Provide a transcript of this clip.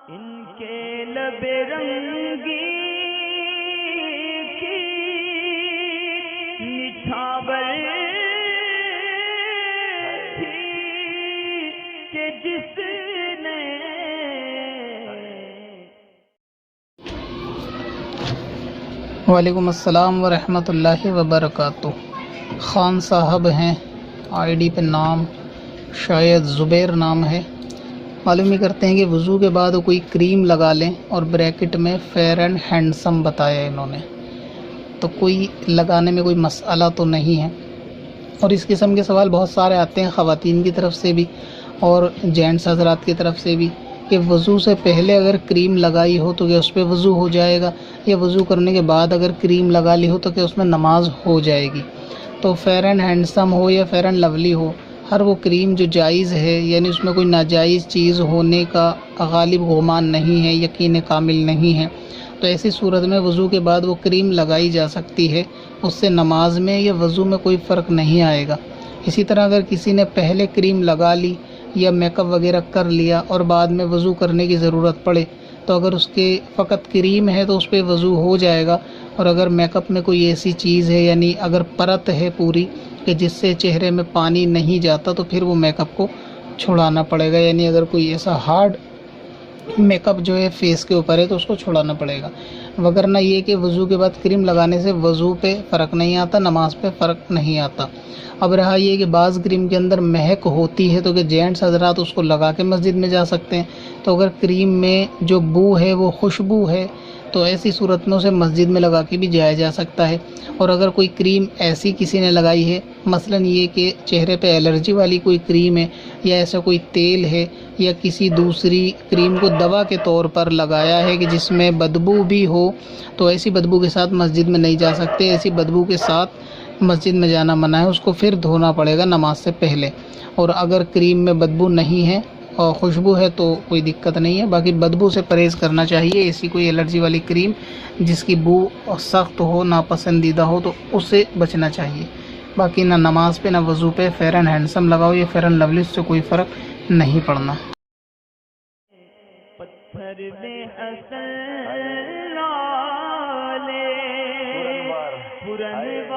इनके लबे रंगी की निछावर थी कि जिसने वालेकुम अस्सलाम वरहमतुल्लाहि वबरकातुह। ख़ान साहब हैं, आईडी पे नाम शायद ज़ुबैर नाम है। मालूम ही करते हैं कि वज़ू के बाद कोई क्रीम लगा लें और ब्रैकेट में फेयर एंड हैंडसम बताया इन्होंने, तो कोई लगाने में कोई मसला तो नहीं है। और इस किस्म के सवाल बहुत सारे आते हैं ख़वातीन की तरफ से भी और जेंट्स हज़रात की तरफ से भी कि वज़ू से पहले अगर क्रीम लगाई हो तो क्या उस पर वज़ू हो जाएगा, या वज़ू करने के बाद अगर क्रीम लगा ली हो तो क्या उसमें नमाज हो जाएगी। तो फेयर एंड हैंडसम हो या फेयर एंड लवली हो, हर वो क्रीम जो जायज़ है, यानी उसमें कोई नाजायज़ चीज़ होने का गालिब गुमान नहीं है, यकीन कामिल नहीं है, तो ऐसी सूरत में वज़ू के बाद वो क्रीम लगाई जा सकती है। उससे नमाज में या वज़ू में कोई फ़र्क नहीं आएगा। इसी तरह अगर किसी ने पहले क्रीम लगा ली या मेकअप वगैरह कर लिया और बाद में वज़ू करने की ज़रूरत पड़े, तो अगर उसके फ़कत क्रीम है तो उस पर वज़ू हो जाएगा। और अगर मेकअप में कोई ऐसी चीज़ है, यानी अगर परत है पूरी कि जिससे चेहरे में पानी नहीं जाता, तो फिर वो मेकअप को छुड़ाना पड़ेगा। यानी अगर कोई ऐसा हार्ड मेकअप जो है फेस के ऊपर है तो उसको छुड़ाना पड़ेगा। वगरना ये कि वज़ू के बाद क्रीम लगाने से वज़ू पे फ़र्क नहीं आता, नमाज पे फ़र्क नहीं आता। अब रहा ये कि बाज़ क्रीम के अंदर महक होती है, तो कि जेंट्स हज़रात उसको लगा के मस्जिद में जा सकते हैं। तो अगर क्रीम में जो बू है वो खुशबू है, तो ऐसी सूरत में उसे मस्जिद में लगा के भी जाया जा सकता है। और अगर कोई क्रीम ऐसी किसी ने लगाई है, मसलन ये कि चेहरे पे एलर्जी वाली कोई क्रीम है, या ऐसा कोई तेल है, या किसी दूसरी क्रीम को दवा के तौर पर लगाया है कि जिसमें बदबू भी हो, तो ऐसी बदबू के साथ मस्जिद में नहीं जा सकते। ऐसी बदबू के साथ मस्जिद में जाना मना है, उसको फिर धोना पड़ेगा नमाज से पहले। और अगर क्रीम में बदबू नहीं है और खुशबू है तो कोई दिक्कत नहीं है, बाकी बदबू से परहेज़ करना चाहिए। ऐसी कोई एलर्जी वाली क्रीम जिसकी बू सख्त हो, नापसंदीदा हो, तो उससे बचना चाहिए। बाकी ना नमाज पे ना वज़ू पे फेयर एंड हैंडसम लगाओ या फेयर एंड लवली, से कोई फ़र्क नहीं पड़ना। पत्थर में असल लाले पुरन